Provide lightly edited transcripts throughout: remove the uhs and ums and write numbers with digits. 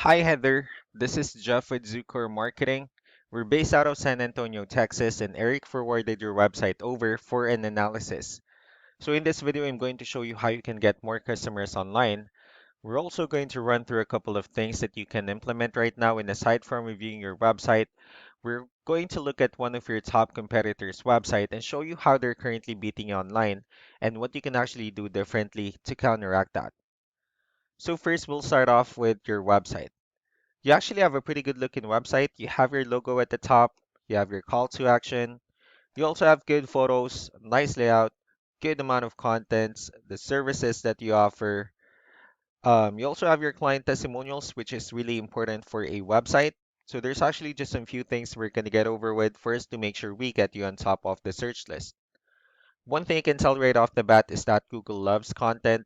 Hi Heather, this is Jeff with Zucor Marketing. We're based out of San Antonio, Texas, and Eric forwarded your website over for an analysis. So in this video, I'm going to show you how you can get more customers online. We're also going to run through a couple of things that you can implement right now, and aside from reviewing your website, we're going to look at one of your top competitors' website and show you how they're currently beating you online and what you can actually do differently to counteract that. So first, we'll start off with your website. You actually have a pretty good looking website. You have your logo at the top, you have your call to action, you also have good photos, nice layout, good amount of contents, the services that you offer. You also have your client testimonials, which is really important for a website. So there's actually just some few things we're going to get over with first to make sure we get you on top of the search list. One thing you can tell right off the bat is that Google loves content.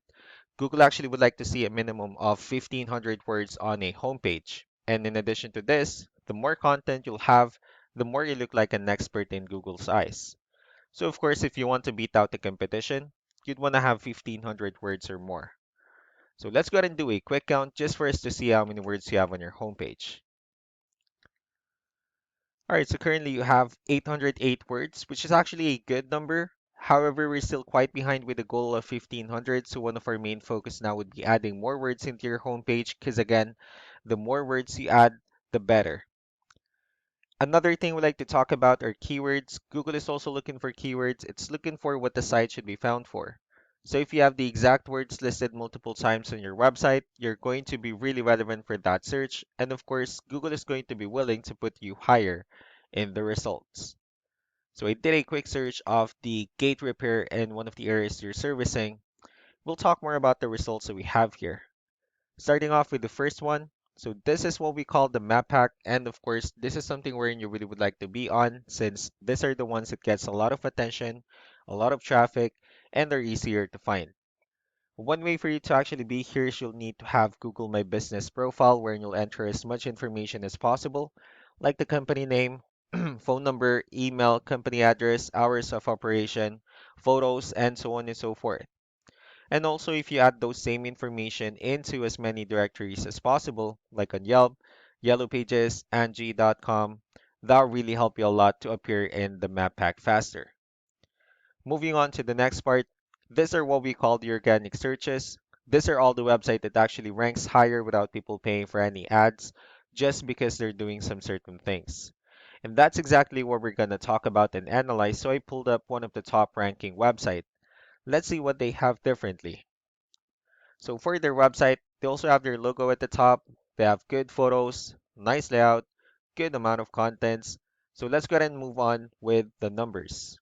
Google actually would like to see a minimum of 1,500 words on a homepage. And in addition to this, the more content you'll have, the more you look like an expert in Google's eyes. So of course, if you want to beat out the competition, you'd want to have 1,500 words or more. So let's go ahead and do a quick count just for us to see how many words you have on your homepage. All right, so currently you have 808 words, which is actually a good number. However, we're still quite behind with the goal of 1500, so one of our main focus now would be adding more words into your homepage, because again, the more words you add, the better. Another thing we like to talk about are keywords. Google is also looking for keywords. It's looking for what the site should be found for. So if you have the exact words listed multiple times on your website, you're going to be really relevant for that search. And of course, Google is going to be willing to put you higher in the results. So I did a quick search of the gate repair in one of the areas you're servicing. We'll talk more about the results that we have here. Starting off with the first one. So this is what we call the map pack, and of course, this is something wherein you really would like to be on, since these are the ones that gets a lot of attention, a lot of traffic, and are easier to find. One way for you to actually be here is you'll need to have Google My Business profile, wherein you'll enter as much information as possible, like the company name, phone number, email, company address, hours of operation, photos, and so on and so forth. And also, if you add those same information into as many directories as possible, like on Yelp, Yellow Pages, Angie.com, that'll really help you a lot to appear in the map pack faster. Moving on to the next part, these are what we call the organic searches. These are all the website that actually ranks higher without people paying for any ads, just because they're doing some certain things. And that's exactly what we're going to talk about and analyze. So I pulled up one of the top ranking websites. Let's see what they have differently. So for their website, they also have their logo at the top. They have good photos, nice layout, good amount of contents. So let's go ahead and move on with the numbers.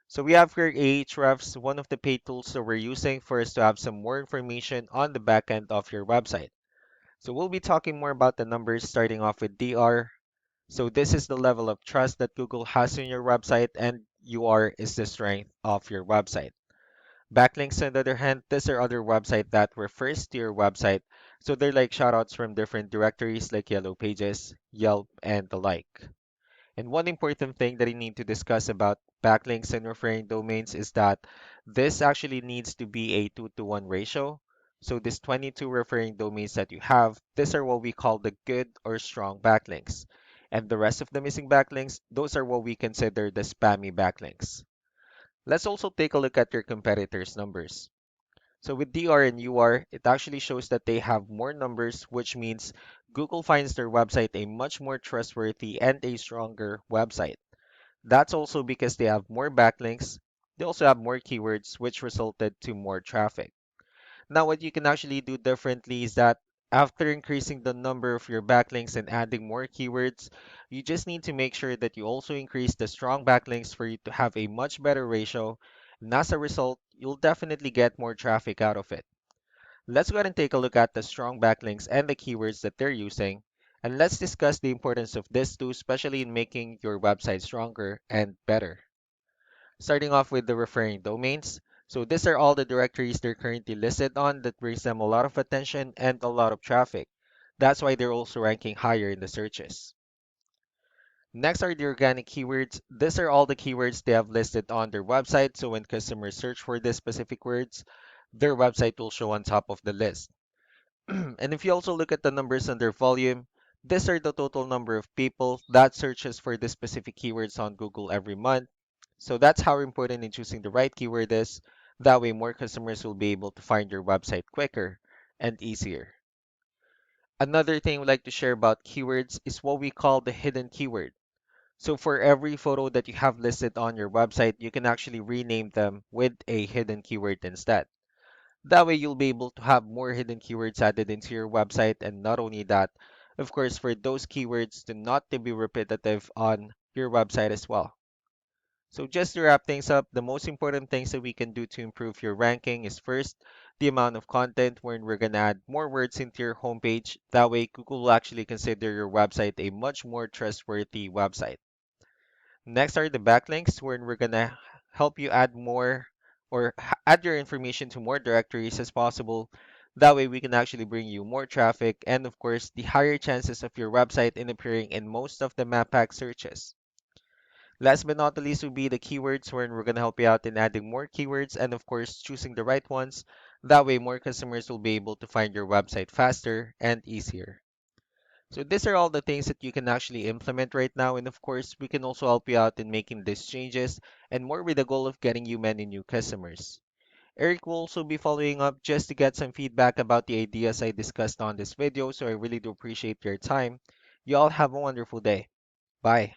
So we have here Ahrefs, one of the paid tools that we're using for us to have some more information on the back end of your website. So we'll be talking more about the numbers starting off with DR. So this is the level of trust that Google has in your website, and UR is the strength of your website. Backlinks, on the other hand, these are other websites that refers to your website. So they're like shoutouts from different directories like Yellow Pages, Yelp, and the like. And one important thing that you need to discuss about backlinks and referring domains is that this actually needs to be a 2-to-1 ratio. So these 22 referring domains that you have, these are what we call the good or strong backlinks. And the rest of the missing backlinks, those are what we consider the spammy backlinks. Let's also take a look at your competitors' numbers. So with DR and UR, it actually shows that they have more numbers, which means Google finds their website a much more trustworthy and a stronger website. That's also because they have more backlinks. They also have more keywords, which resulted to more traffic. Now, what you can actually do differently is that after increasing the number of your backlinks and adding more keywords, you just need to make sure that you also increase the strong backlinks for you to have a much better ratio. And as a result, you'll definitely get more traffic out of it. Let's go ahead and take a look at the strong backlinks and the keywords that they're using. And let's discuss the importance of this too, especially in making your website stronger and better. Starting off with the referring domains. So these are all the directories they're currently listed on that brings them a lot of attention and a lot of traffic. That's why they're also ranking higher in the searches. Next are the organic keywords. These are all the keywords they have listed on their website. So when customers search for these specific words, their website will show on top of the list. And if you also look at the numbers under volume, these are the total number of people that searches for the specific keywords on Google every month. So that's how important in choosing the right keyword is. That way, more customers will be able to find your website quicker and easier. Another thing we'd like to share about keywords is what we call the hidden keyword. So for every photo that you have listed on your website, you can actually rename them with a hidden keyword instead. That way you'll be able to have more hidden keywords added into your website, and not only that, of course, for those keywords to not to be repetitive on your website as well. So just to wrap things up, the most important things that we can do to improve your ranking is first, the amount of content wherein we're gonna add more words into your homepage. That way Google will actually consider your website a much more trustworthy website. Next are the backlinks, wherein we're gonna help you add more add your information to more directories as possible. That way we can actually bring you more traffic and of course the higher chances of your website in appearing in most of the map pack searches. Last but not the least will be the keywords, wherein we're gonna help you out in adding more keywords and of course choosing the right ones. That way more customers will be able to find your website faster and easier. So these are all the things that you can actually implement right now. And of course, we can also help you out in making these changes and more with the goal of getting you many new customers. Eric will also be following up just to get some feedback about the ideas I discussed on this video. So I really do appreciate your time. You all have a wonderful day. Bye.